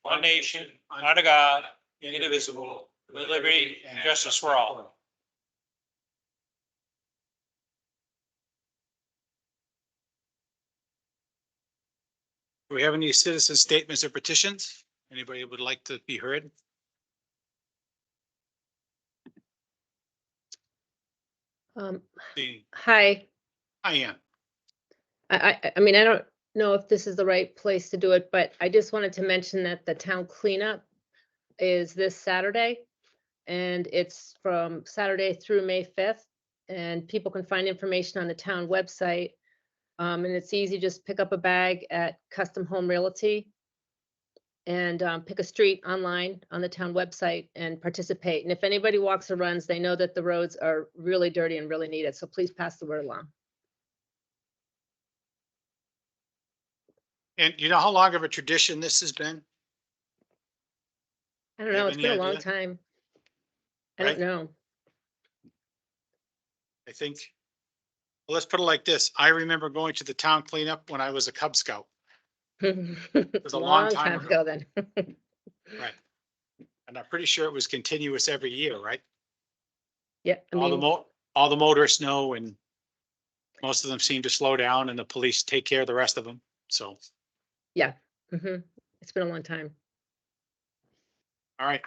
one nation, under God, indivisible, with liberty and justice for all. Do we have any citizen statements or petitions? Anybody would like to be heard? Hi. I am. I mean, I don't know if this is the right place to do it, but I just wanted to mention that the town cleanup is this Saturday. And it's from Saturday through May 5th. And people can find information on the town website. And it's easy, just pick up a bag at Custom Home Realty and pick a street online on the town website and participate. And if anybody walks or runs, they know that the roads are really dirty and really needed. So please pass the word along. And you know how long of a tradition this has been? I don't You know, have it's any been a long idea? time. I Right? don't know. I think, well, let's put it like this. I remember going to the town cleanup when I was a Cub Scout. It's a long time ago then. Right. And I'm pretty sure it was continuous every year, right? Yeah, I mean, All the motorists know, and most of them seem to slow down, and the police take care of the rest of them. So, yeah. It's been a long time. all right.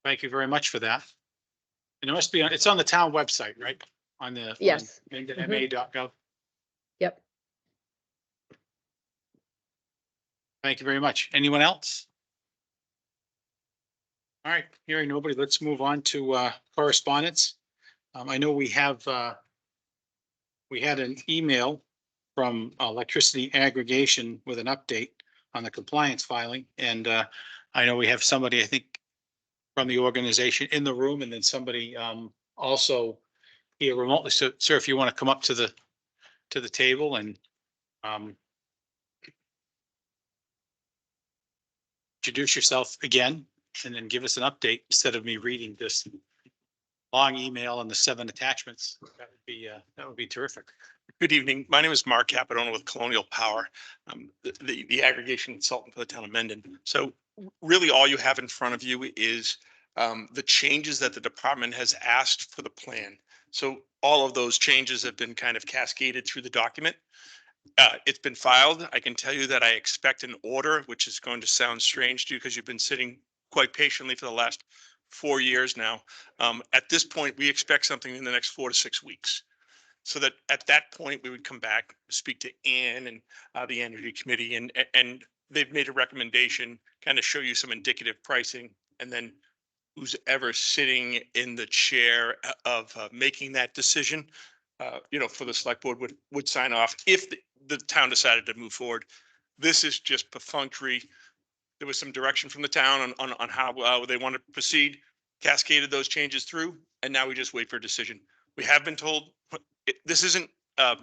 Thank you very much for that. And it must be, it's on the town website, right? On the. Yes. On mendonma.gov. Yep. Thank you very much. Anyone else? All right, hearing nobody, let's move on to correspondence. I know we have we had an email from electricity aggregation with an update on the compliance filing. And I know we have somebody, I think, from the organization in the room, and then somebody also here remotely. So, sir, if you want to come up to the table and introduce yourself again, and then give us an update instead of me reading this long email and the 7 attachments. That would be terrific. Good evening. My name is Mark Capadona with Colonial Power, the aggregation consultant for the town of Mendon. So really all you have in front of you is the changes that the department has asked for the plan. So all of those changes have been kind of cascaded through the document. It's been filed. I can tell you that I expect an order, which is going to sound strange to you because you've been sitting quite patiently for the last 4 years now. At this point, we expect something in the next 4 to 6 weeks. So that at that point, we would come back, speak to Ann and the Energy Committee, and they've made a recommendation, kind of show you some indicative pricing, and then who's ever sitting in the chair of making that decision, for the select board would sign off if the town decided to move forward. This is just perfunctory. There was some direction from the town on how they want to proceed, cascaded those changes through, and now we just wait for a decision. We have been told this isn't a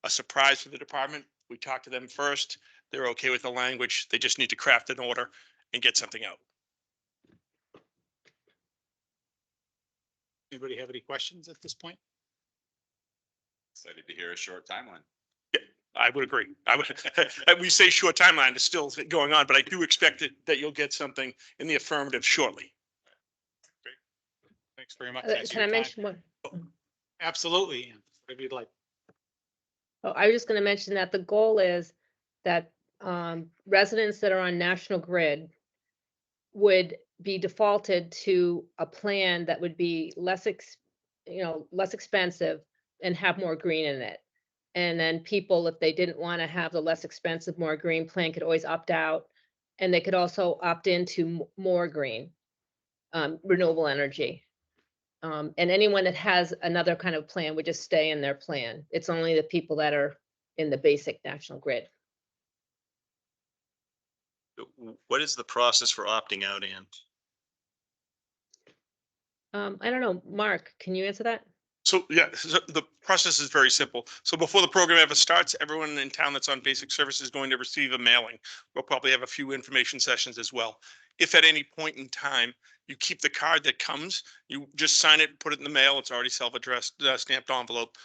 surprise for the department. We talked to them first. They're okay with the language. They just need to craft an order and get something out. Anybody have any questions at this point? Excited to hear a short timeline. Yeah, I would agree. I would. We say short timeline is still going on, but I do expect that you'll get something in the affirmative shortly. Great. Thanks very much. Can I mention one? Absolutely. Whatever you'd like. Oh, I was just going to mention that the goal is that residents that are on National Grid would be defaulted to a plan that would be less expensive and have more green in it. And then people, if they didn't want to have the less expensive, more green plan, could always opt out. And they could also opt into more green, renewable energy. And anyone that has another kind of plan would just stay in their plan. It's only the people that are in the basic National Grid. What is the process for opting out, Ann? I don't know, Mark, can you answer that? So yeah, so the process is very simple. So before the program ever starts, everyone in town that's on basic service is going to receive a mailing. We'll probably have a few information sessions as well. If at any point in time you keep the card that comes, you just sign it, put it in the mail. It's already self-addressed, stamped envelope,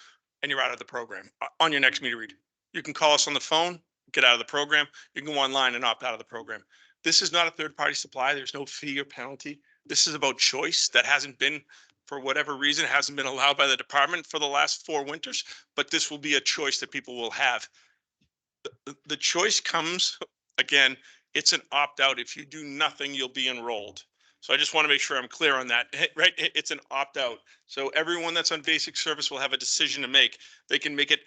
and you're out of the program on your next meter read. You can call us on the phone, get out of the program. You can go online and opt out of the program. This is not a third-party supply. There's no fee or penalty. This is about choice that hasn't been, for whatever reason, hasn't been allowed by the department for the last 4 winters, but this will be a choice that people will have. The choice comes, again, it's an opt-out. If you do nothing, you'll be enrolled. So I just want to make sure I'm clear on that, right? It's an opt-out. So everyone that's on basic service will have a decision to make. They can make it,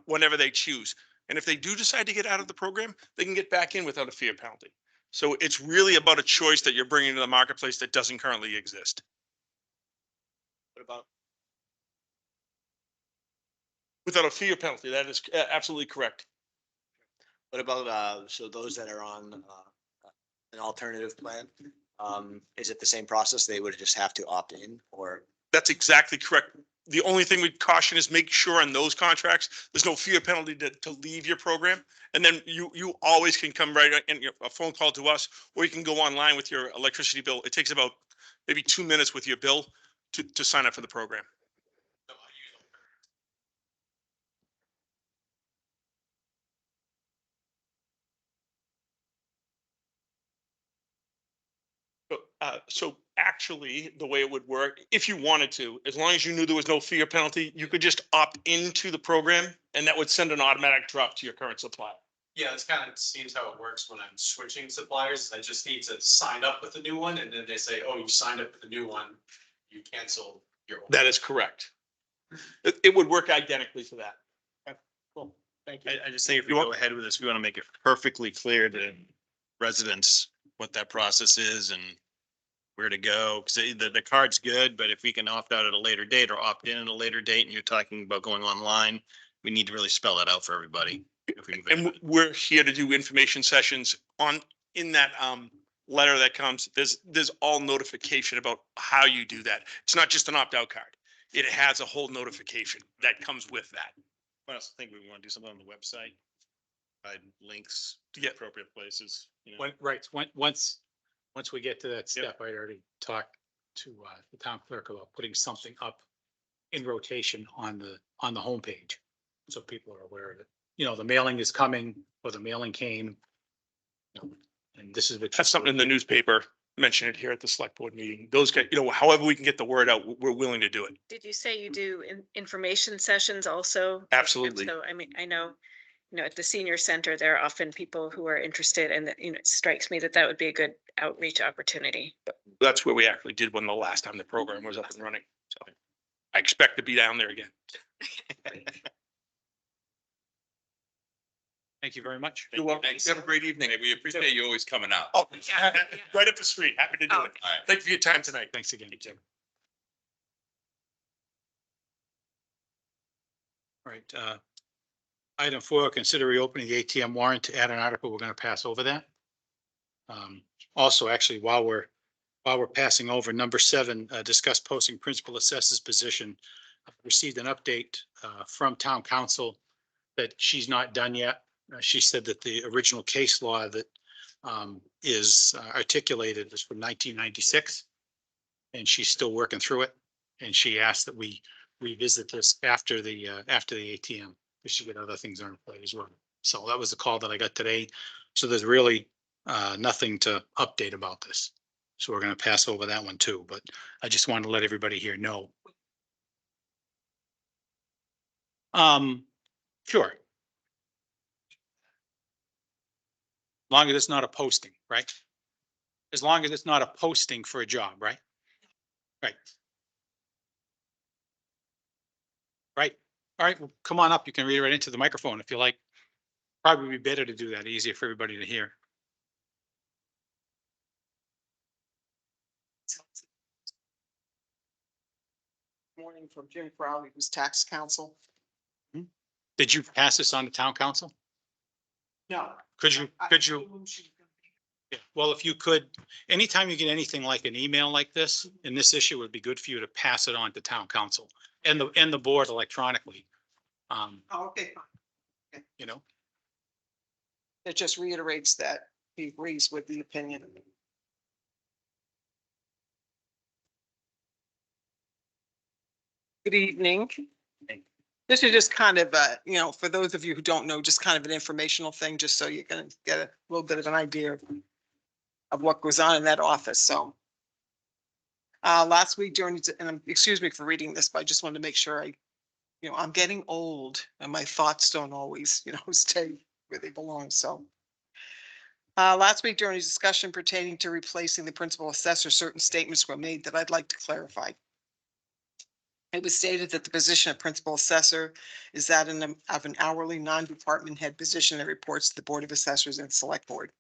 whenever they choose. And if they do decide to get out of the program, they can get back in without a fee or penalty. So it's really about a choice that you're bringing to the marketplace that doesn't currently exist. What about, Without a fee or penalty, that is absolutely correct. So those that are on an alternative plan, is it the same process? They would just have to opt in or? That's exactly correct. The only thing we'd caution is make sure on those contracts, there's no fee or penalty to leave your program. And then you always can come right in a phone call to us, or you can go online with your electricity bill. It takes about maybe 2 minutes with your bill to sign up for the program. So actually, the way it would work, if you wanted to, as long as you knew there was no fee or penalty, you could just opt into the program and that would send an automatic drop to your current supplier. Yeah, this kind of seems how it works when I'm switching suppliers. I just need to sign up with a new one and then they say, oh, you signed up with a new one. You cancel your old. That is correct. It would work identically to that. Cool. Thank you. I just think if we You go want- ahead with this, we want to make it perfectly clear to residents what that process is and where to go. Cause the card's good, but if we can opt out at a later date or opt in at a later date and you're talking about going online, we need to really spell that out for everybody. If we move And ahead. we're here to do information sessions in that letter that comes, there's all notification about how you do that. It's not just an opt-out card. It has a whole notification that comes with that. I also think we want to do something on the website. Provide links to Yeah. appropriate places. You know. Right, once we get to that step, I already talked to the town clerk about putting something up in rotation on the homepage. So people are aware of it. The mailing is coming, or the mailing came. And this is what. Have something in the newspaper, mention it here at the select board meeting. Those guys, however we can get the word out, we're willing to do it. Did you say you do information sessions also? Absolutely. So, I mean, I know, at the senior center, there are often people who are interested and that, it strikes me that that would be a good outreach opportunity. That's where we actually did one the last time the program was up and running. So I expect to be down there again. Thank you very much. You're welcome. Thanks. Have a great evening. We appreciate you always coming out. Oh, right up the street. Happy to do Oh, it. All right. Thank you for your time tonight. Thanks again. All right, item 4, consider reopening the ATM warrant to add an article. We're going to pass over that. Also, actually, while we're passing over, number 7, discuss posting principal assessors position. I've received an update from town council that she's not done yet. She said that the original case law that is articulated is from 1996, and she's still working through it. And she asked that we revisit this after the ATM, because she got other things on her plate as well. So that was the call that I got today. So there's really nothing to update about this. So we're going to pass over that one too, but I just wanted to let everybody here know. Sure. Long as it's not a posting, right? As long as it's not a posting for a job, right? Right. Right. All right, well, come on up. You can read it right into the microphone if you like. Probably be better to do that, easier for everybody to hear. Morning from Jim Crowley, who's tax counsel. Did you pass this on to town council? No. Could you? Yeah, well, if you could, anytime you get anything like an email like this, in this issue, it would be good for you to pass it on to town council and the board electronically. Oh, okay, fine. It just reiterates that he agrees with the opinion. Good evening. This is just kind of for those of you who don't know, just kind of an informational thing, just so you can get a little bit of an idea of of what goes on in that office, so. Last week during, excuse me for reading this, but I just wanted to make sure I'm getting old and my thoughts don't always, stay where they belong, so. Last week during a discussion pertaining to replacing the principal assessor, certain statements were made that I'd like to clarify. It was stated that the position of principal assessor is that of an hourly non-department head position that reports to the Board of Assessors and Select Board.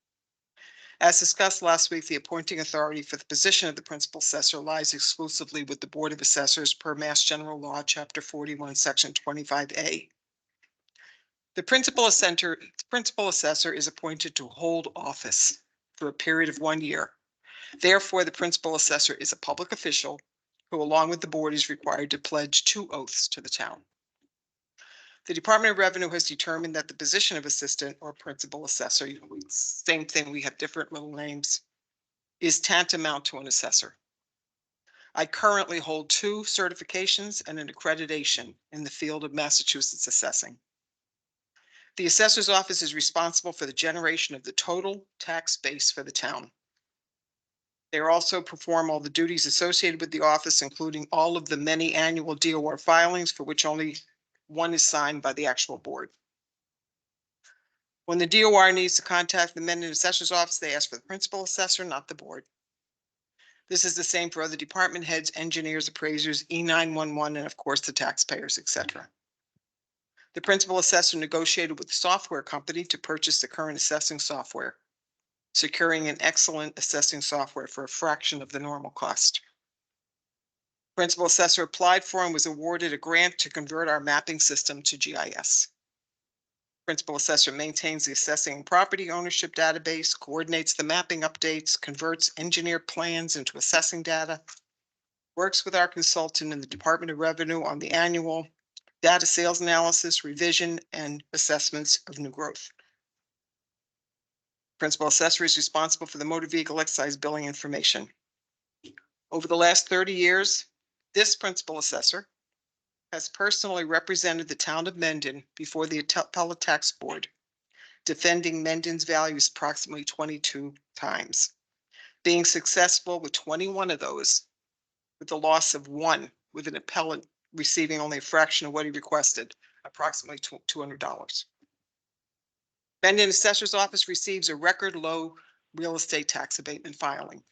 As discussed last week, the appointing authority for the position of the principal assessor lies exclusively with the Board of Assessors per Mass General Law, Chapter 41, Section 25A. The principal assessor is appointed to hold office for a period of 1 year. Therefore, the principal assessor is a public official who, along with the board, is required to pledge 2 oaths to the town. The Department of Revenue has determined that the position of assistant or principal assessor, same thing, we have different little names, is tantamount to an assessor. I currently hold 2 certifications and an accreditation in the field of Massachusetts assessing. The assessor's office is responsible for the generation of the total tax base for the town. They also perform all the duties associated with the office, including all of the many annual DOR filings for which only one is signed by the actual board. When the DOR needs to contact the Mendon Assessor's Office, they ask for the principal assessor, not the board. This is the same for other department heads, engineers, appraisers, E911, and of course the taxpayers, etc. The principal assessor negotiated with the software company to purchase the current assessing software, securing an excellent assessing software for a fraction of the normal cost. Principal assessor applied for and was awarded a grant to convert our mapping system to GIS. Principal assessor maintains the assessing and property ownership database, coordinates the mapping updates, converts engineered plans into assessing data, works with our consultant in the Department of Revenue on the annual data sales analysis, revision, and assessments of new growth. Principal assessor is responsible for the motor vehicle excise billing information. Over the last 30 years, this principal assessor has personally represented the town of Mendon before the Appellate Tax Board, defending Mendon's values approximately 22 times, being successful with 21 of those, with the loss of 1, with an appellant receiving only a fraction of what he requested, approximately $200. Mendon Assessor's Office receives a record low real estate tax abatement filing.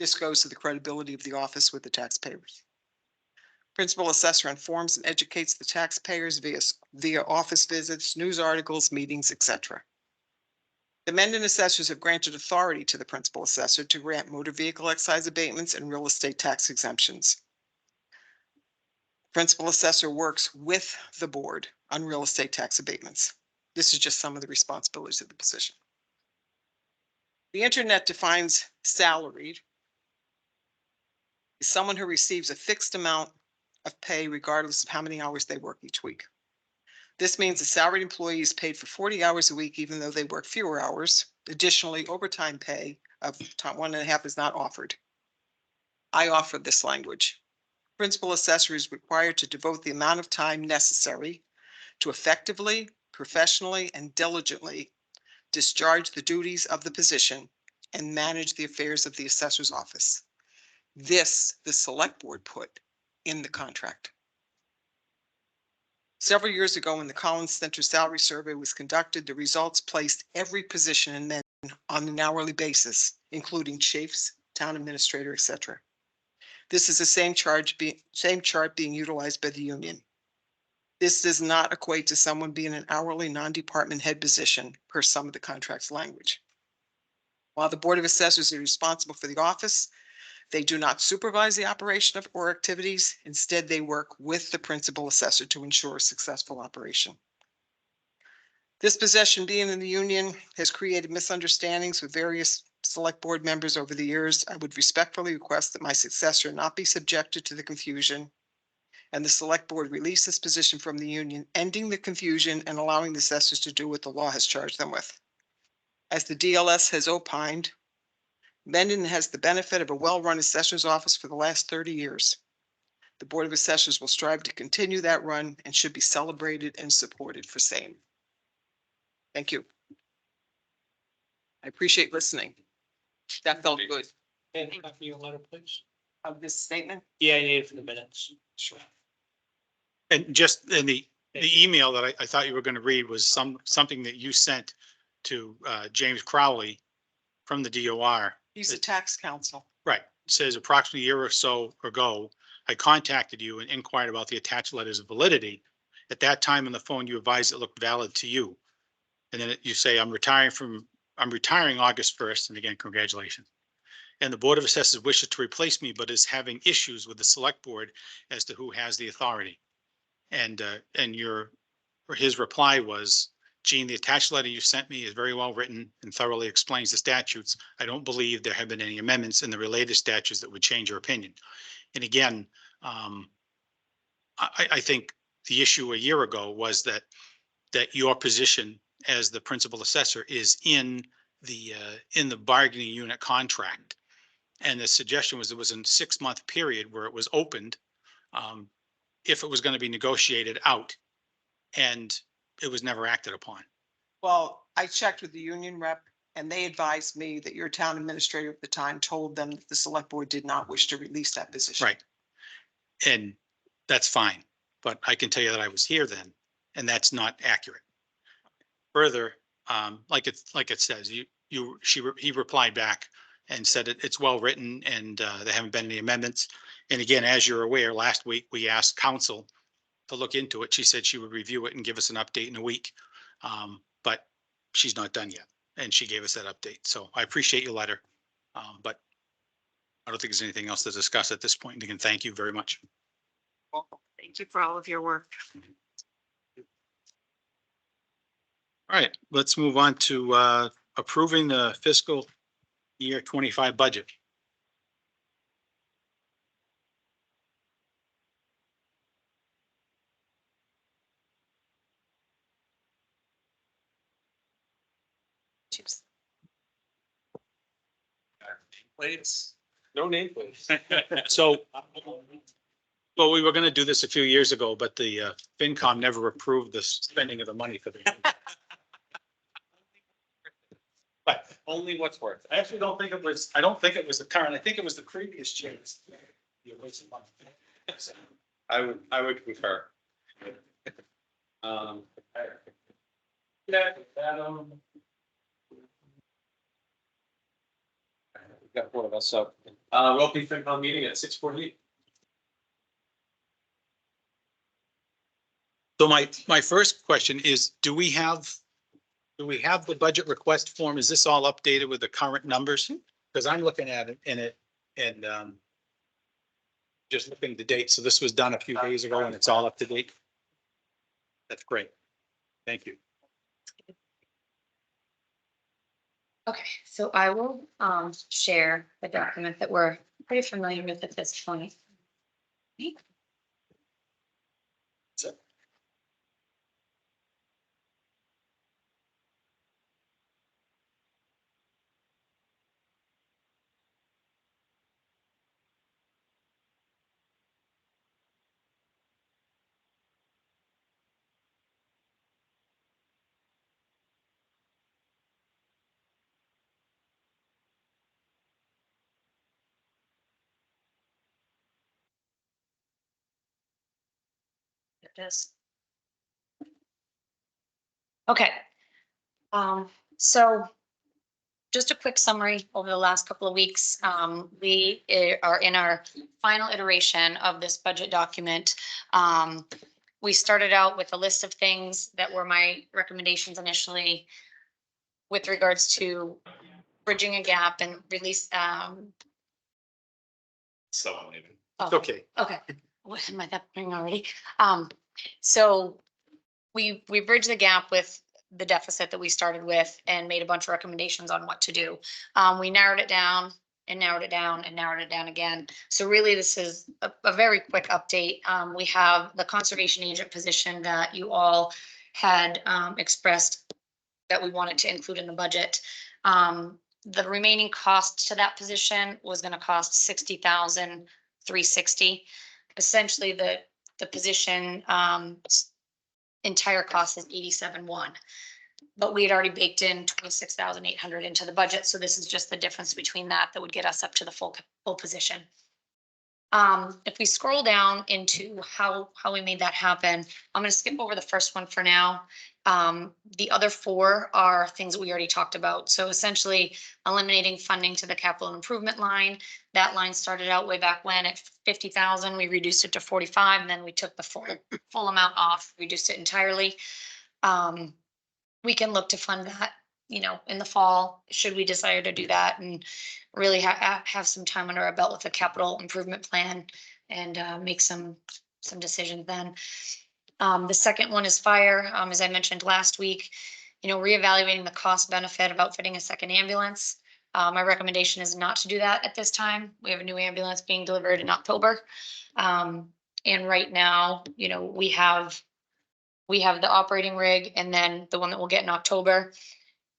This goes to the credibility of the office with the taxpayers. Principal assessor informs and educates the taxpayers via office visits, news articles, meetings, etc. The Mendon assessors have granted authority to the principal assessor to grant motor vehicle excise abatements and real estate tax exemptions. Principal assessor works with the board on real estate tax abatements. This is just some of the responsibilities of the position. The internet defines salaried as someone who receives a fixed amount of pay regardless of how many hours they work each week. This means a salaried employee is paid for 40 hours a week, even though they work fewer hours. Additionally, overtime pay of 1.5 is not offered. I offer this language. Principal assessor is required to devote the amount of time necessary to effectively, professionally, and diligently discharge the duties of the position and manage the affairs of the assessor's office. This, the select board put in the contract. Several years ago, when the Collins Center salary survey was conducted, the results placed every position in Mendon on an hourly basis, including chiefs, town administrator, etc. This is the same chart being utilized by the union. This does not equate to someone being an hourly non-department head position per some of the contract's language. While the Board of Assessors is responsible for the office, they do not supervise the operation of or activities. Instead, they work with the principal assessor to ensure a successful operation. This position being in the union has created misunderstandings with various select board members over the years. I would respectfully request that my successor not be subjected to the confusion and the select board release this position from the union, ending the confusion and allowing the assessors to do what the law has charged them with. As the DLS has opined, Mendon has the benefit of a well-run assessor's office for the last 30 years. The Board of Assessors will strive to continue that run and should be celebrated and supported for same. Thank you. I appreciate listening. That felt good. And copy your letter, please. Of this statement? Yeah, I need it for the minutes. Sure. And just in the email that I thought you were going to read was something that you sent to James Crowley from the DOR. He's a tax counsel. Right. It says approximately a year or so ago, I contacted you and inquired about the attached letters of validity. At that time on the phone, you advised it looked valid to you. And then you say, I'm retiring August 1st. And again, congratulations. And the Board of Assessors wishes to replace me, but is having issues with the select board as to who has the authority. And his reply was, Gene, the attached letter you sent me is very well written and thoroughly explains the statutes. I don't believe there have been any amendments in the related statutes that would change your opinion. And again, I think the issue a year ago was that your position as the principal assessor is in the bargaining unit contract. And the suggestion was there was a 6-month period where it was opened if it was going to be negotiated out, and it was never acted upon. Well, I checked with the union rep and they advised me that your town administrator at the time told them that the select board did not wish to release that position. Right. And that's fine, but I can tell you that I was here then, and that's not accurate. Further, like it says, he replied back and said it's well written and there haven't been any amendments. And again, as you're aware, last week we asked counsel to look into it. She said she would review it and give us an update in a week. But she's not done yet. And she gave us that update. So I appreciate your letter. But I don't think there's anything else to discuss at this point. And again, thank you very much. Thank you for all of your work. All right, let's move on to approving the fiscal year 25 budget. Plates, no nameplates. So, well, we were going to do this a few years ago, but the FinCom never approved the spending of the money for the. But Only what's worth. I actually don't think it was, I don't think it was the current, I think it was the previous chairs. I would concur. Yeah, we've got one of us, so, we'll be FinCom meeting at 6:48. So my first question is, do we have the budget request form? Is this all updated with the current numbers? Because I'm looking at it and just looking at the date. So this was done a few days ago and it's all up to date. That's great. Thank you. Okay, so I will share the document that we're pretty familiar with at this point. It is. Okay. So just a quick summary over the last couple of weeks. We are in our final iteration of this budget document. We started out with a list of things that were my recommendations initially with regards to bridging a gap and release. Someone leaving. It's okay. Okay, what am I that thing already? So we bridged the gap with the deficit that we started with and made a bunch of recommendations on what to do. We narrowed it down and narrowed it down and narrowed it down again. So really, this is a very quick update. We have the conservation agent position that you all had expressed that we wanted to include in the budget. The remaining cost to that position was going to cost $60,360. Essentially, the position entire cost is $87,100. But we had already baked in 26,800 into the budget, so this is just the difference between that would get us up to the full position. If we scroll down into how we made that happen, I'm gonna skip over the first one for now. The other four are things that we already talked about. So essentially eliminating funding to the capital improvement line. That line started out way back when at 50,000, we reduced it to 45, and then we took the full amount off, reduced it entirely. We can look to fund that, you know, in the fall, should we desire to do that, and really have some time under our belt with a capital improvement plan and make some decisions then. The second one is fire. As I mentioned last week, you know, reevaluating the cost benefit of outfitting a second ambulance. My recommendation is not to do that at this time. We have a new ambulance being delivered in October. And right now, you know, we have the operating rig and then the one that we'll get in October.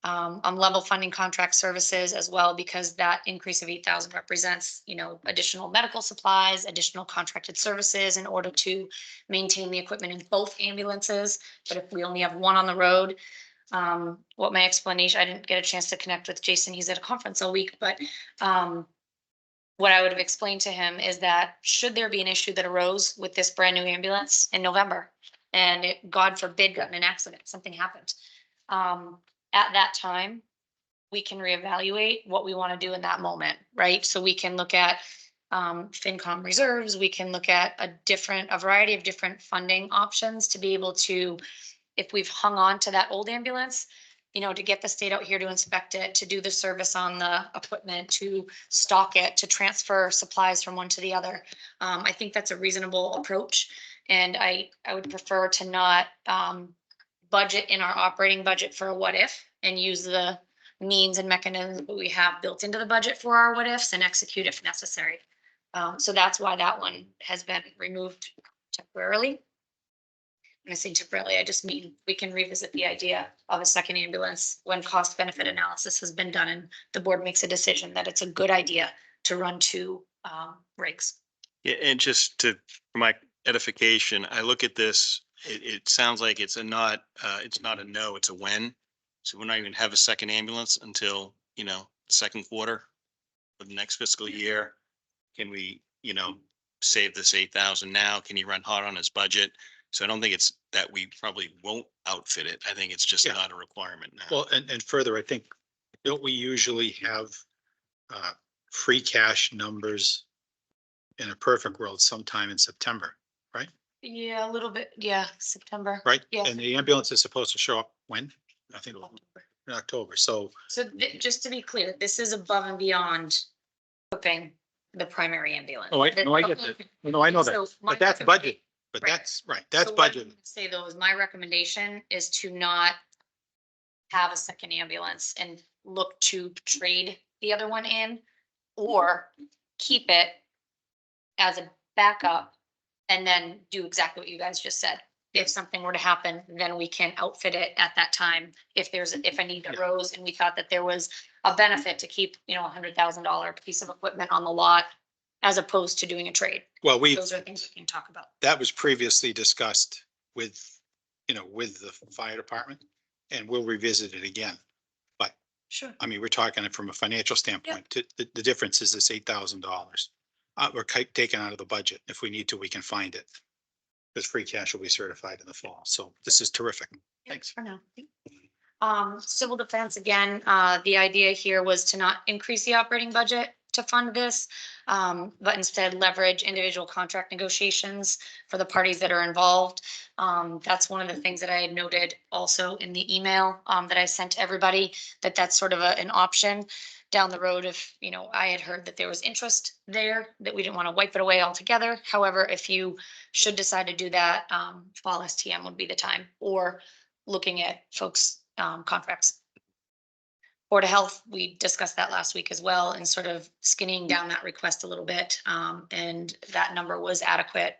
I'm level funding contract services as well, because that increase of 8,000 represents, you know, additional medical supplies, additional contracted services in order to maintain the equipment in both ambulances. But if we only have one on the road, what my explanation, I didn't get a chance to connect with Jason. He's at a conference all week, but what I would have explained to him is that should there be an issue that arose with this brand new ambulance in November, and it, God forbid, got in an accident, something happened. At that time, we can reevaluate what we want to do in that moment, right? So we can look at FinCom reserves, we can look at a variety of different funding options to be able to, if we've hung on to that old ambulance, you know, to get the state out here to inspect it, to do the service on the equipment, to stock it, to transfer supplies from one to the other. I think that's a reasonable approach. And I would prefer to not budget in our operating budget for a what if, and use the means and mechanisms that we have built into the budget for our what ifs and execute if necessary. So that's why that one has been removed temporarily. When I say temporarily, I just mean we can revisit the idea of a second ambulance when cost benefit analysis has been done and the board makes a decision that it's a good idea to run two rigs. Yeah, and just for my edification, I look at this, it sounds like it's not a no, it's a when. So we're not even have a second ambulance until, you know, the second quarter of the next fiscal year. Can we, you know, save this 8,000 now? Can he run hard on his budget? So I don't think it's that we probably won't outfit it. I think it's just Yeah. not a requirement now. Well, and further, I think, don't we usually have free cash numbers in a perfect world sometime in September, right? Yeah, a little bit. Yeah, September. Right? Yeah. And the ambulance is supposed to show up when? I think in October. So So just to be clear, this is above and beyond equipping the primary ambulance. Oh, I get that. No, I know that, So my but that's recommendation- budget. But Right. that's right. That's So what I'm budget. gonna say though, is my recommendation is to not have a second ambulance and look to trade the other one in, or keep it as a backup and then do exactly what you guys just said. If something were to happen, then we can outfit it at that time. If a need arose and we thought that there was a benefit to keep, you know, $100,000 piece of equipment on the lot as opposed to doing a trade. Well, Those are things we can talk about. that was previously discussed with, you know, with the fire department, and we'll revisit it again. But Sure. I mean, we're talking it from a financial standpoint. The difference is this $8,000. We're taking out of the budget. If we need to, we can find it. Because free cash will be certified in the fall. So this is terrific. Thanks. For now. Civil defense, again, the idea here was to not increase the operating budget to fund this, but instead leverage individual contract negotiations for the parties that are involved. That's one of the things that I had noted also in the email that I sent to everybody, that's sort of an option down the road. If, you know, I had heard that there was interest there, that we didn't want to wipe it away altogether. However, if you should decide to do that, fall STM would be the time, or looking at folks' contracts. Board of Health, we discussed that last week as well, and sort of skinning down that request a little bit. And that number was adequate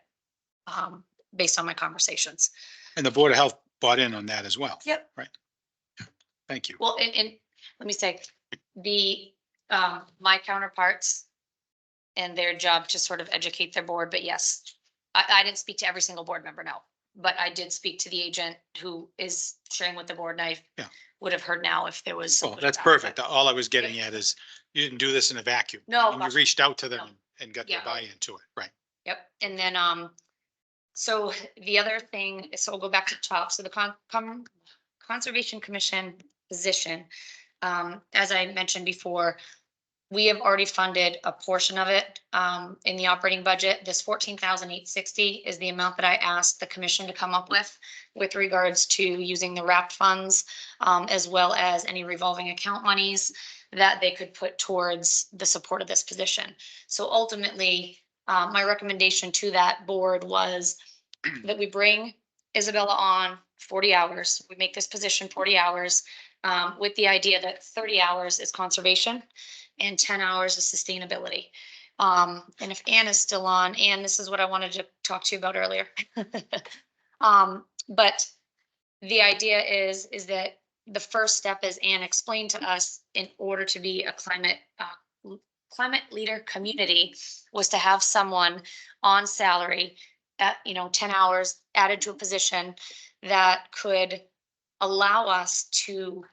based on my conversations. And the Board of Health bought in on that as well. Yep. Right. Thank you. Well, and let me say, the my counterparts and their job to sort of educate their board, but yes, I didn't speak to every single board member, no. But I did speak to the agent who is sharing with the board, and I Yeah. would have heard now if there was. Well, some that's pushback, perfect. but- All I was getting at is you didn't do this in a vacuum. No, You gosh, reached out to no. them and got their Yeah. buy-in to it, right? Yep, and then, so the other thing, so we'll go back to the top, so the Conservation Commission position. As I mentioned before, we have already funded a portion of it, in the operating budget. This 14,860 is the amount that I asked the commission to come up with regards to using the wrapped funds, as well as any revolving account monies that they could put towards the support of this position. So ultimately, my recommendation to that board was that we bring Isabella on 40 hours. We make this position 40 hours, with the idea that 30 hours is conservation and 10 hours is sustainability. And if Ann is still on, Ann, this is what I wanted to talk to you about earlier. But the idea is that the first step, as Ann explained to us, in order to be a climate leader community, was to have someone on salary at, 10 hours added to a position that could allow us to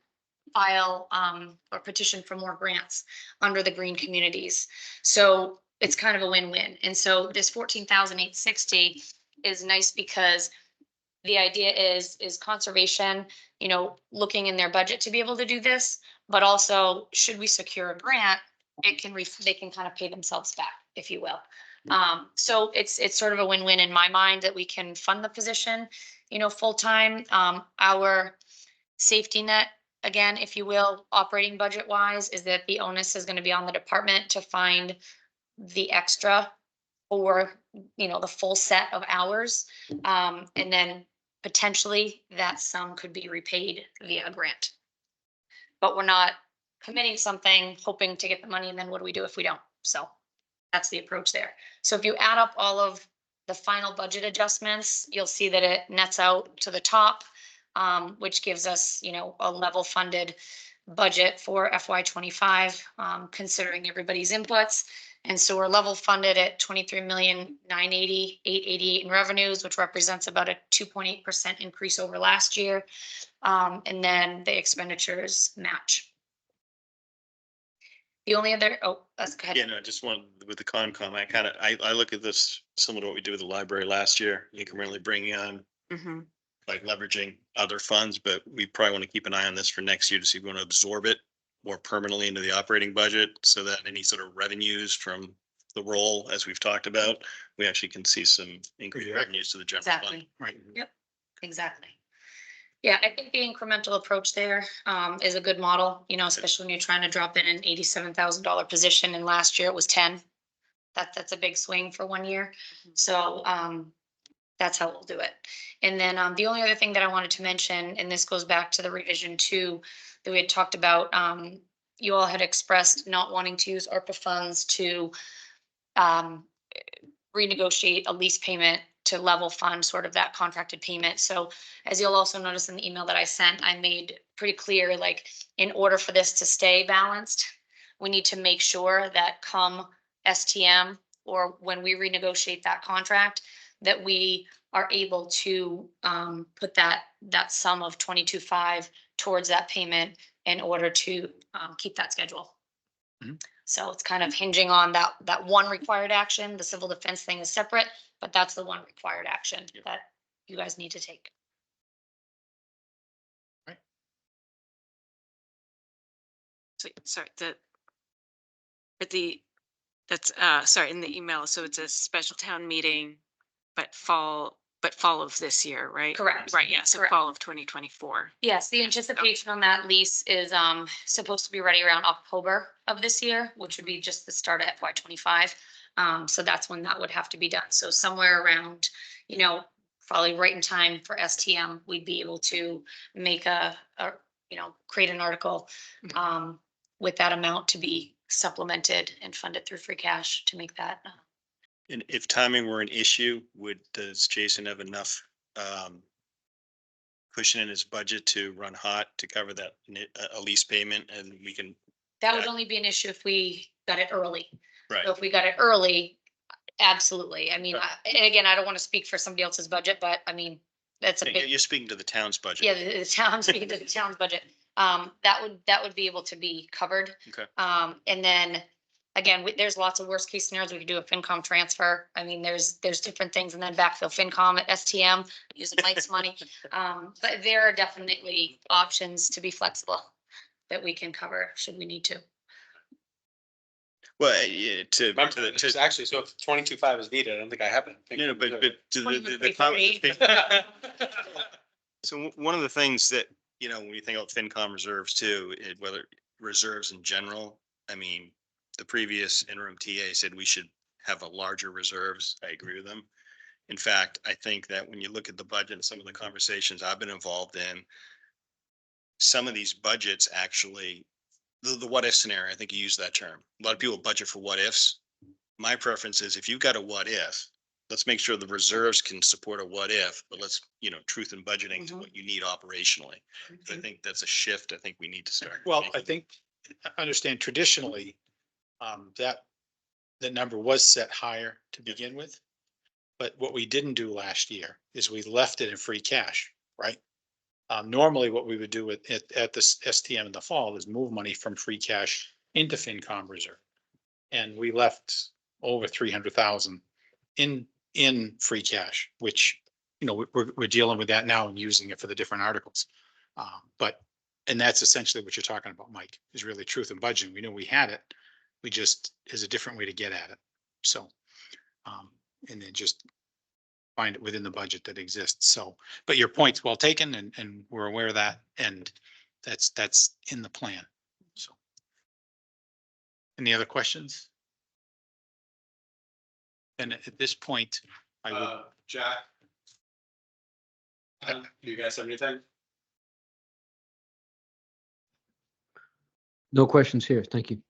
file or petition for more grants under the green communities. So it's kind of a win-win. And so this 14,860 is nice because the idea is conservation, looking in their budget to be able to do this, but also should we secure a grant, they can kind of pay themselves back, if you will. So it's sort of a win-win in my mind that we can fund the position, full-time. Our safety net, again, if you will, operating budget wise, is that the onus is going to be on the department to find the extra or, the full set of hours. And then potentially that sum could be repaid via a grant. But we're not committing something, hoping to get the money, and then what do we do if we don't? So that's the approach there. So if you add up all of the final budget adjustments, you'll see that it nets out to the top, which gives us, a level funded budget for FY25, considering everybody's inputs. And so we're level funded at 23,980,888 in revenues, which represents about a 2.8% increase over last year. And then the expenditures match. The only other, let's go ahead. Yeah, no, I just want, with the Concom, I look at this similar to what we did with the library last year, incrementally bringing on, Mhm. like leveraging other funds, but we probably want to keep an eye on this for next year to see if we want to absorb it more permanently into the operating budget, so that any sort of revenues from the role, as we've talked about, we actually can see some increased Yeah. revenues to the general fund. Exactly. Right. Yep, exactly. Yeah, I think the incremental approach there is a good model, especially when you're trying to drop in an $87,000 position, and last year it was 10. That's a big swing for 1 year. So that's how we'll do it. And then the only other thing that I wanted to mention, and this goes back to the revision 2 that we had talked about, you all had expressed not wanting to use ARPA funds to renegotiate a lease payment to level fund sort of that contracted payment. So as you'll also notice in the email that I sent, I made pretty clear, like, in order for this to stay balanced, we need to make sure that come STM or when we renegotiate that contract, that we are able to put that sum of 22.5 towards that payment in order to keep that schedule. Mhm. So it's kind of hinging on that one required action. The civil defense thing is separate, but that's the one required action that you guys need to take. So, sorry, that's, sorry, in the email, so it's a special town meeting, but fall of this year, right? Correct. Right, yeah, so Correct. fall of 2024. Yes, the anticipation on that lease is supposed to be ready around October of this year, which would be just the start of FY25. So that's when that would have to be done. So somewhere around, probably right in time for STM, we'd be able to make create an article with that amount to be supplemented and funded through free cash to make that. And if timing were an issue, does Jason have enough cushion in his budget to run hot to cover that a lease payment, and we can? That would only be an issue if we got it early. Right. So if we got it early, absolutely. I mean, and again, I don't want to speak for somebody else's budget, but I mean, that's a big. You're speaking to the town's budget. Yeah, the town, speaking to the town's budget, that would be able to be covered. Okay. And then, again, there's lots of worst case scenarios. We could do a FinCom transfer. I mean, there's different things, and then backfill FinCom at STM, using Mike's money. But there are definitely options to be flexible that we can cover should we need to. Well, yeah, Remember, it's actually, so if 22.5 is needed, I don't think I have it. no, but to the 23.40. So one of the things that, you know, when you think about FinCom reserves too, whether reserves in general, I mean, the previous interim TA said we should have a larger reserves. I agree with them. In fact, I think that when you look at the budget and some of the conversations I've been involved in, some of these budgets actually, the what if scenario, I think you used that term. A lot of people budget for what ifs. My preference is if you've got a what if, let's make sure the reserves can support a what if, but let's, you know, truth in budgeting to what you need operationally. I think that's a shift I think we need to start. Well, making. I think, I understand traditionally, that the number was set higher to begin with. But what we didn't do last year is we left it in free cash, right? Normally what we would do at the STM in the fall is move money from free cash into FinCom reserve. And we left over 300,000 in free cash, which, you know, we're dealing with that now and using it for the different articles. And that's essentially what you're talking about, Mike, is really truth in budgeting. We knew we had it. We just, is a different way to get at it. So, and then just find it within the budget that exists. So, but your point's well taken, and we're aware of that, and that's in the plan. So. Any other questions? And at this point, I would, Jack? Do you guys have anything? No questions here. Thank you.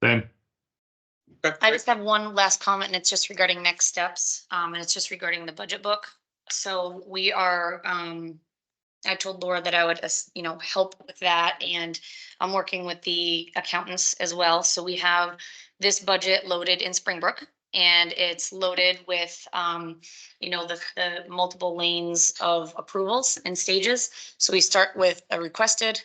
Okay, I great. just have one last comment, and it's just regarding next steps, and it's just regarding the budget book. So we are, I told Laura that I would, you know, help with that, and I'm working with the accountants as well. So we have this budget loaded in Springbrook, and it's loaded with, you know, the multiple lanes of approvals and stages. So we start with a requested,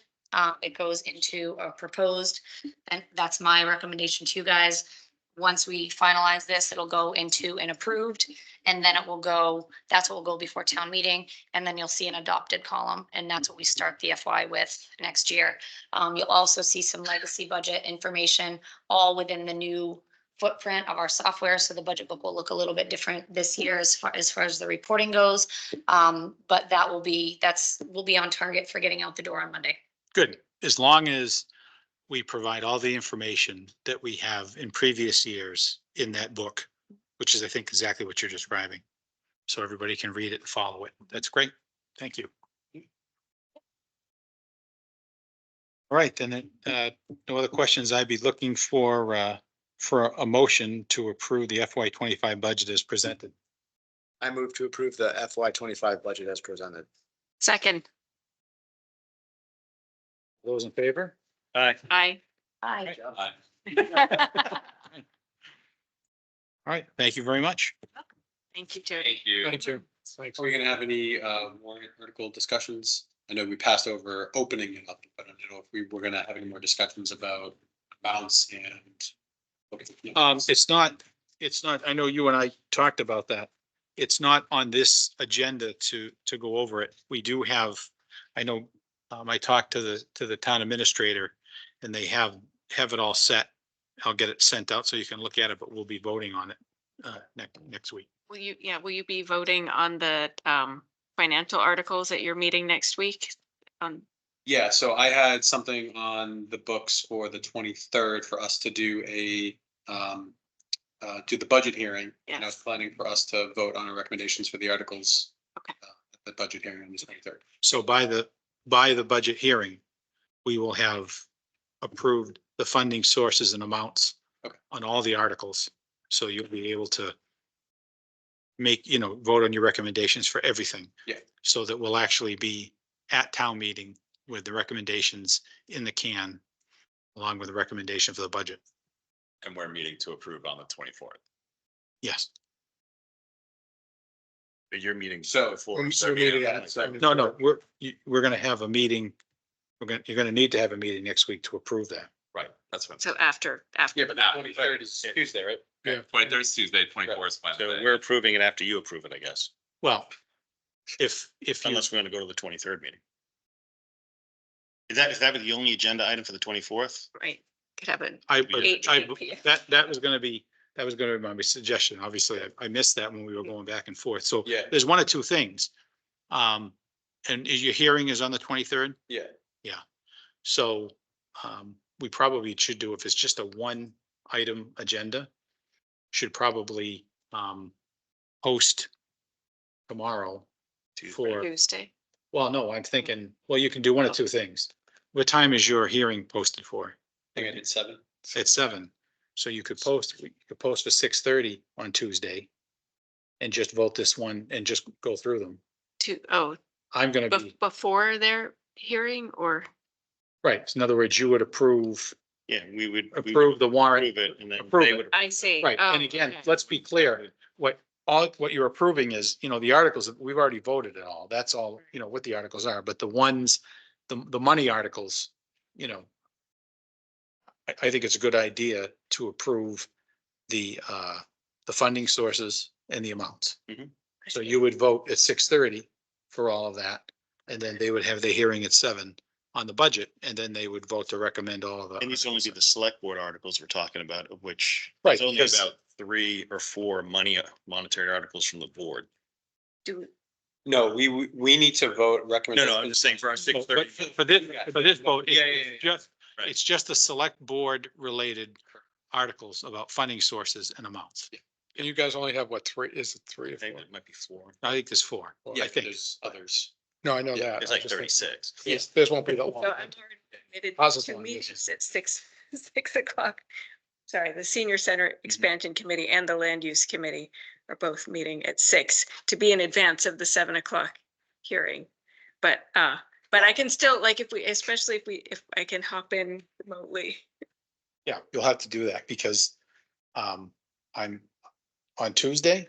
it goes into a proposed, and that's my recommendation to you guys. Once we finalize this, it'll go into an approved, and then it will go, that's what will go before town meeting. And then you'll see an adopted column, and that's what we start the FY with next year. You'll also see some legacy budget information, all within the new footprint of our software. So the budget book will look a little bit different this year as far as the reporting goes. But that will be, we'll be on target for getting out the door on Monday. good, as long as we provide all the information that we have in previous years in that book, which is, I think, exactly what you're describing. So everybody can read it and follow it. That's great. Thank you. All right, then, no other questions. I'd be looking for a motion to approve the FY 25 budget as presented. I move to approve the FY 25 budget as presented. Second, Those in favor? Aye. I. Bye. All right, thank you very much. Thank you, Jody. Thank you. Thank you. Are we gonna have any warrant article discussions? I know we passed over opening it up, but I don't know if we were gonna have any more discussions about amounts and. It's not, I know you and I talked about that. It's not on this agenda to go over it. We do have, I know, I talked to the town administrator, and they have it all set. I'll get it sent out so you can look at it, but we'll be voting on it next week. Will you be voting on the financial articles at your meeting next week? Yeah, so I had something on the books for the 23rd for us to do do the budget hearing. And I was planning for us to vote on our recommendations for the articles. Okay. At the budget hearing on the 23rd. So by the budget hearing, we will have approved the funding sources and amounts on all the articles. So you'll be able to make, vote on your recommendations for everything. Yeah. So that we'll actually be at town meeting with the recommendations in the can, along with the recommendation for the budget. And we're meeting to approve on the 24th. Yes. Your meeting. So, before. we're So, meeting yeah, at seven. No, we're gonna have a meeting. You're gonna need to have a meeting next week to approve that. Right, that's what. So after. Yeah, but now 23rd is Tuesday, right? Yeah. 23rd is Tuesday, 24th is So Wednesday. we're approving it after you approve it, I guess, Well, if you, unless we're gonna go to the 23rd meeting. Is that the only agenda item for the 24th? Right, could have an I, 8 to I, 8 p.m. that was gonna be my suggestion. Obviously, I missed that when we were going back and forth. So Yeah. there's one or two things. And your hearing is on the 23rd? Yeah. So, we probably should do, if it's just a one item agenda, should probably, post tomorrow for, Tuesday. well, no, I'm thinking, well, you can do one of two things. What time is your hearing posted for? I think I did 7. At 7. So you could post for 6:30 on Tuesday and just vote this one and just go through them. I'm gonna be, Before their hearing or? right. So in other words, you would approve Yeah, we would. approve the warrant. Approve it and then Approve they it. would. I see. Right, and Oh, again, okay. let's be clear, what you're approving is, the articles, we've already voted it all, that's all, what the articles are, but the ones, the money articles, I think it's a good idea to approve the funding sources and the amounts. Mhm. So you would vote at 6:30 for all of that, and then they would have the hearing at 7 on the budget, and then they would vote to recommend all of the. And these only be the select board articles we're talking about, of which. Right, There's only because- about 3 or 4 monetary articles from the board. Do, No, we need to vote, recommend. No, I'm just saying for our 6:30. But for this vote, Yeah, Right. it's just the select board related articles about funding sources and amounts. And you guys only have what, 3? Is it 3 I or think 4? it might be 4. I think there's 4. Yeah, I think. there's others. No, I know Yeah, that. It's I like just think 36. Yes. This won't be that so long. I'm already committed How's this to one? meetings at 6 o'clock. Sorry, the senior center Mm-hmm. expansion committee and the land use committee are both meeting at 6 to be in advance of the 7 o'clock hearing. But I can still, like, especially if I can hop in remotely. Yeah, you'll have to do that because I'm on Tuesday,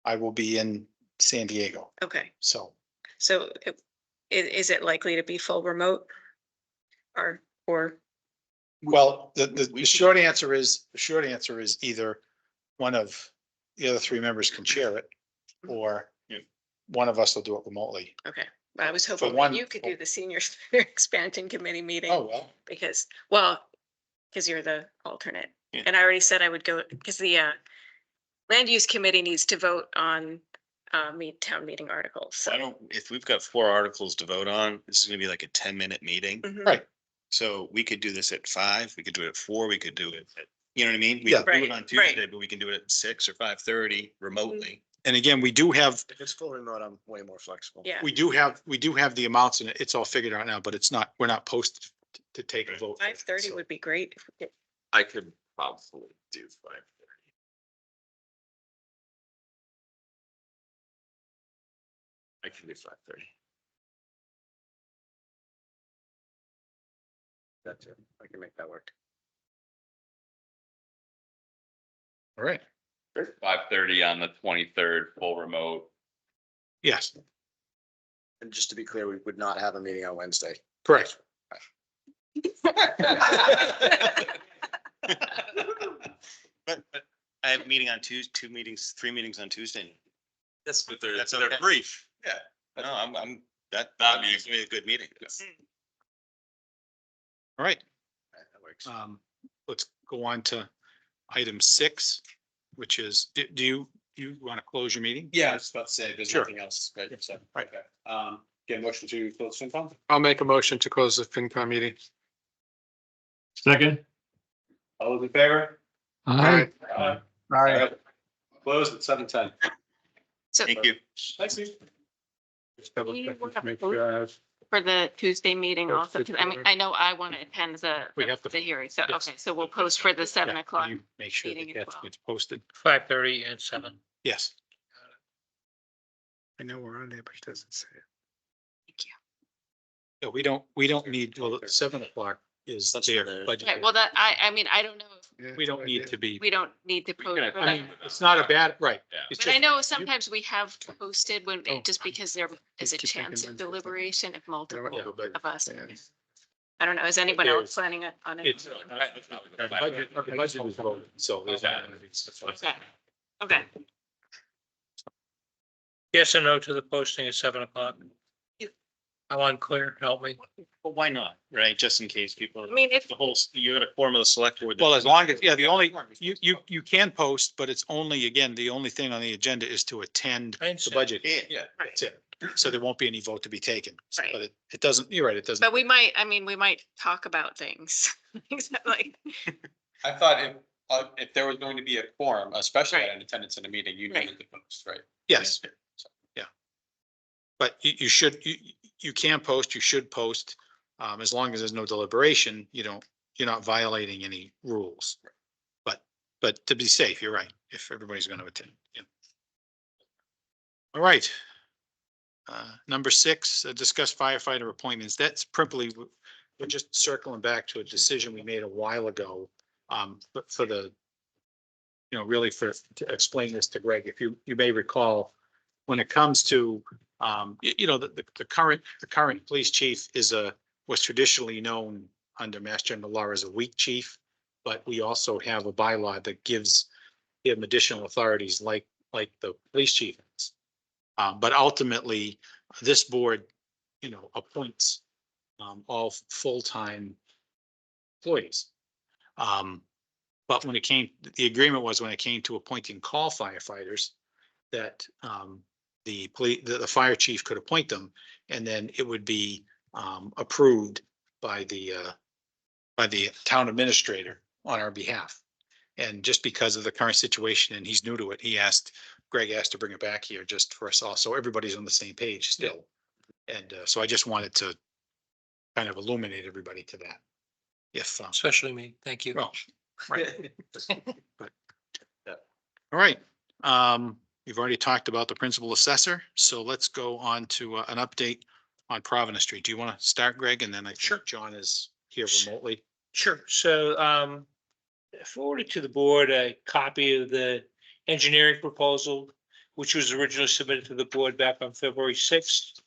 I will be in San Diego. Okay, So so is it likely to be full remote? Or, well, the short answer is either one of the other 3 members can share it, or Yeah. one of us will do it remotely. okay, I was hoping one- that you could do the senior center expansion committee meeting. Oh, well, Because you're the alternate. Yeah. And I already said I would go, because the land use committee needs to vote on town meeting articles. So. If we've got 4 articles to vote on, this is gonna be like a 10-minute meeting. Mhm. right. So we could do this at 5, we could do it at 4, we could do it at, you know what I mean? We Yeah. could do it Right, on right. Tuesday, but we can do it at 6 or 5:30 remotely. And again, we do have, If it's full remote, I'm way more flexible. Yeah, we do have the amounts and it's all figured out now, but we're not posted to take a Right. vote. for it, 5:30 so. would be great. if we could- I could probably do 5:30. I can do 5:30. That's it. I can make that work. All right, 5:30 on the 23rd, full remote. yes, And just to be clear, we would not have a meeting on Wednesday. correct. But I have a meeting on Tuesday, 3 meetings on Tuesday. That's what they're. That's they're okay. brief. Yeah. No, I'm, that That makes me a good meeting. All right, That works. let's go on to item 6, which is, do you want to close your meeting? Yeah, I was about to say, there's Sure. nothing else, right? So, Right. okay. Get a motion to close FinCom? I'll make a motion to close the FinCom meeting. Second. All those in favor? Aye. Aye. All right. Closed at 7:10. So Thank you. Thanks, Steve. Just double We check, will just make have sure I have- for the Tuesday meeting Oh, also, because I mean, it's- I know I want to attend We have to- the hearing. So, yes. okay, so we'll post for the 7 Yeah, o'clock. you make sure meeting that as that well. gets posted. 5:30 and 7. Yes, I know we're on there, but it doesn't say it. Thank you. yeah, we don't need, well, at 7 o'clock, is That's their the- budget. Right, well, that, I mean, I don't know if Yeah, We don't need idea. to be, we don't need to post. can but I mean, it's not a bad, right. Yeah. It's But I just- know sometimes we have posted when, Oh. just because there is a keep thinking chance of Wednesday. deliberation if multiple Yeah, but of us. Yeah. I don't know, is anyone There's- else planning on it? it's, our budget is voted, so there's not gonna be. Okay, okay. Yes or no to the posting at 7 o'clock? I'm unclear, help me. But why not, right? Just in case people, I mean, if, the whole, you got a form of the select board. Well, as long as, yeah, the only, you can post, but it's only, again, the only thing on the agenda is to attend I the understand. budget. Yeah. That's it. So there won't be any vote to be taken. Right. But it doesn't, you're right, it doesn't. but we might, I mean, we might talk about things. Things that, like, I thought if there was going to be a quorum, especially Right. at an attendance in a meeting, you Right. needed to post, right? Yes. Yeah. But you should, you can post, you should post, as long as there's no deliberation, you're not violating any rules. But to be safe, you're right, if everybody's going to attend, yeah. All right. Number 6, discuss firefighter appointments. That's principally, we're just circling back to a decision we made a while ago. But for the, really to explain this to Greg, if you may recall, when it comes to, the current police chief was traditionally known under Mass General Law as a weak chief, but we also have a bylaw that gives him additional authorities like the police chief has. But ultimately, this board, appoints all full-time employees. But the agreement was when it came to appointing call firefighters, that the fire chief could appoint them, and then it would be approved by the town administrator on our behalf. And just because of the current situation, and he's new to it, Greg asked to bring it back here just for us all, so everybody's on the same page still. And so I just wanted to kind of illuminate everybody to that. If, Especially me, thank you. well, right. But, all right, we've already talked about the principal assessor, so let's go on to an update on Providence Street. Do you want to start, Greg? And then I Sure. think John is here remotely. Sure, so I forwarded to the board a copy of the engineering proposal, which was originally submitted to the board back on February 6th.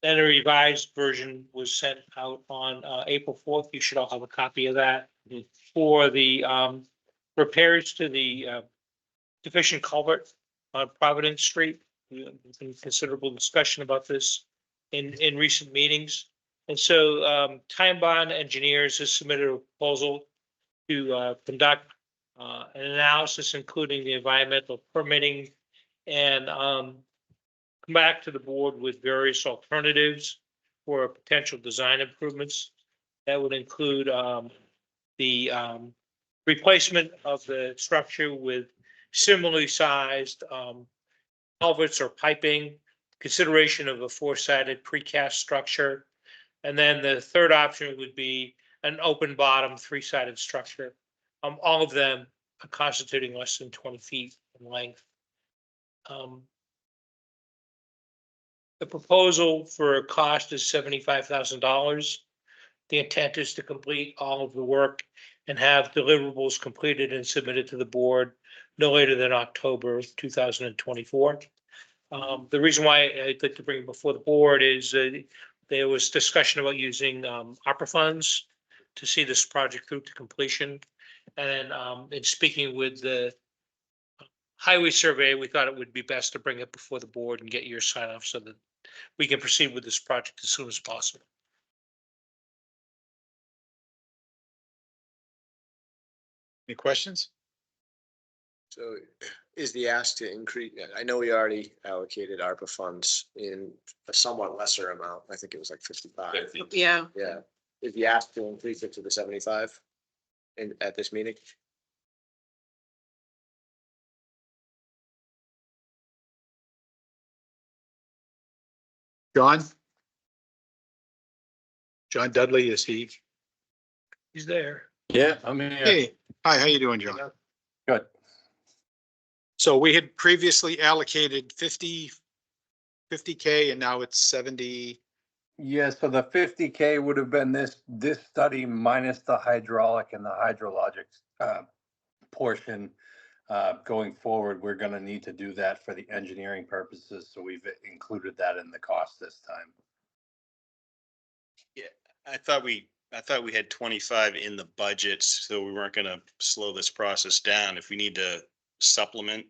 Then a revised version was sent out on April 4th. You should all have a copy of that. For the repairs to the deficient culvert on Providence Street. There's been considerable discussion about this in recent meetings. And so Time Bond Engineers has submitted a proposal to conduct an analysis, including the environmental permitting, and come back to the board with various alternatives for potential design improvements. That would include the replacement of the structure with similarly sized culverts or piping, consideration of a 4-sided precast structure. And then the third option would be an open bottom 3-sided structure. All of them constituting less than 20 feet in length. The proposal for a cost is $75,000. The intent is to complete all of the work and have deliverables completed and submitted to the board no later than October 2024. The reason why I'd like to bring it before the board is there was discussion about using ARPA funds to see this project through to completion. And in speaking with the highway survey, we thought it would be best to bring it before the board and get your sign off so that we can proceed with this project as soon as possible. Any questions? So is the ask to increase, I know we already allocated ARPA funds in a somewhat lesser amount. I think it was like 55. yeah, Yeah. Is the ask to increase it to the 75 at this meeting? John? John Dudley, is he? He's there. Yeah, I mean, Hey, hi, how you doing, John? Good. So we had previously allocated 50K and now it's 70, Yeah, so the 50K would have been this study minus the hydraulic and the hydrologic portion. Going forward, we're gonna need to do that for the engineering purposes, so we've included that in the cost this time. Yeah, I thought we had 25 in the budget, so we weren't gonna slow this process down. If we need to supplement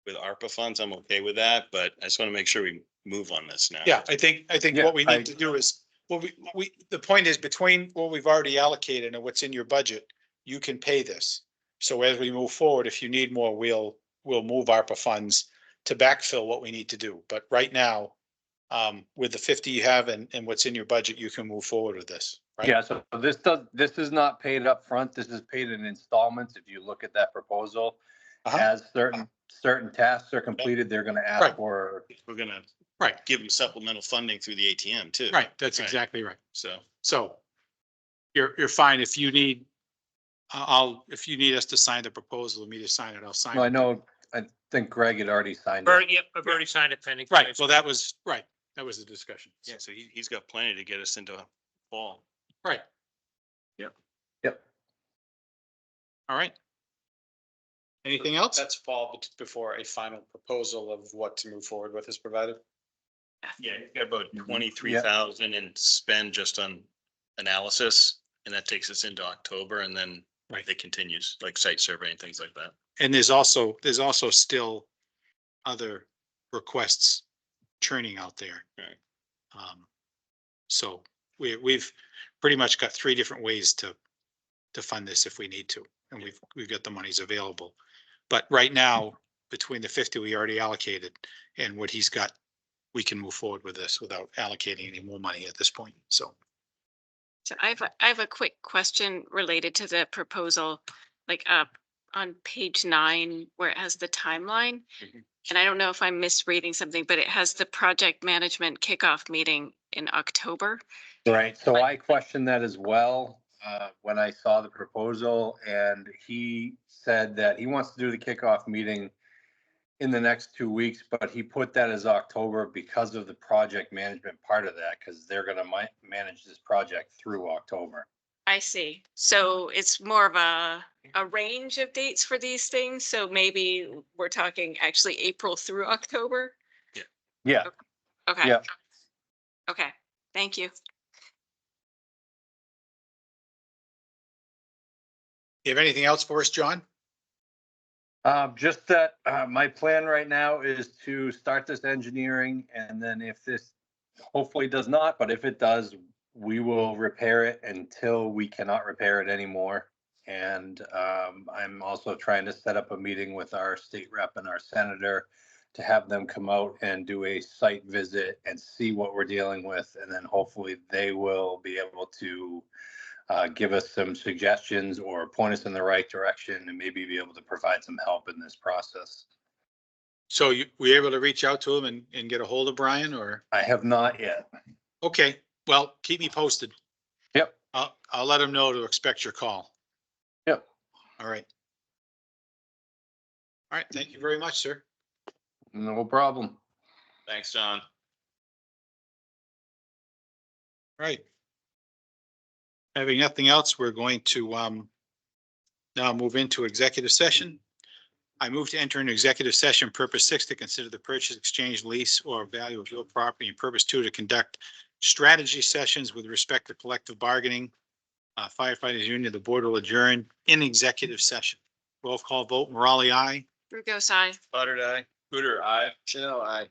with ARPA funds, I'm okay with that, but I just want to make sure we move on this now. Yeah, I think Yeah, what we I- need to do is, well, the point is between what we've already allocated and what's in your budget, you can pay this. So as we move forward, if you need more, we'll move ARPA funds to backfill what we need to do. But right now, with the 50 you have and what's in your budget, you can move forward with this, right? Yeah, so this is not paid up front. This is paid in installments. If you look at that proposal, Uh-huh. as certain tasks are completed, they're gonna ask Right. for. We're gonna Right, give them supplemental funding through the ATM too. right. That's Right. exactly right. So, So you're fine. If you need, if you need us to sign the proposal, me to sign it, I'll sign it. No, I know, I think Greg had already signed Or, it. yep, I've already signed it pending. Right, well, that was, right, that was the discussion. yeah, so he's got plenty to get us into fall. Right. Yep. All right. Anything else? That's fall before a final proposal of what to move forward with is provided. Yeah, he's got about 23,000 and spend just on analysis, and that takes us into October, and then Right. it continues, like site survey and things like that. And there's also still other requests churning out there. Right. So we've pretty much got 3 different ways to fund this if we need to, and we've got the monies available. But right now, between the 50 we already allocated and what he's got, we can move forward with this without allocating any more money at this point, so. So I have a quick question related to the proposal, like on page 9, where it has the timeline. Mhm. And I don't know if I'm misreading something, but it has the project management kickoff meeting in October. Right, so I questioned that as well, when I saw the proposal, and he said that he wants to do the kickoff meeting in the next 2 weeks, but he put that as October because of the project management part of that, because they're gonna manage this project through October. I see. So it's more of a range of dates for these things. So maybe we're talking actually April through October. Yeah, Okay. yeah. Okay. Thank you. You have anything else for us, John? Just that, my plan right now is to start this engineering, and then if this hopefully does not, but if it does, we will repair it until we cannot repair it anymore. And I'm also trying to set up a meeting with our state rep and our senator to have them come out and do a site visit and see what we're dealing with. And then hopefully they will be able to give us some suggestions or point us in the right direction and maybe be able to provide some help in this process. So were you able to reach out to him and get a hold of Brian, or? I have not yet. Okay, well, keep me posted. Yep. I'll let him know to expect your call. Yep. All right. All right, thank you very much, sir. No problem. Thanks, John. All right. Having nothing else, we're going to now move into executive session. I move to enter an executive session, purpose 6, to consider the purchase, exchange, lease, or value of real property, and purpose 2, to conduct strategy sessions with respect to collective bargaining. Firefighters Union, the board will adjourn in executive session. Roll call vote, Morale, aye. Brugos, aye. Butter die. Hooter, aye. Chanel, I.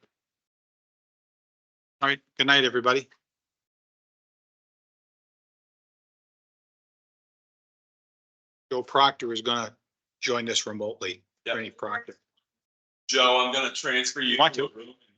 All right, good night, everybody. Joe Proctor is gonna join us remotely. Yep. Bernie Proctor. Joe, I'm gonna transfer you Want to to? a room in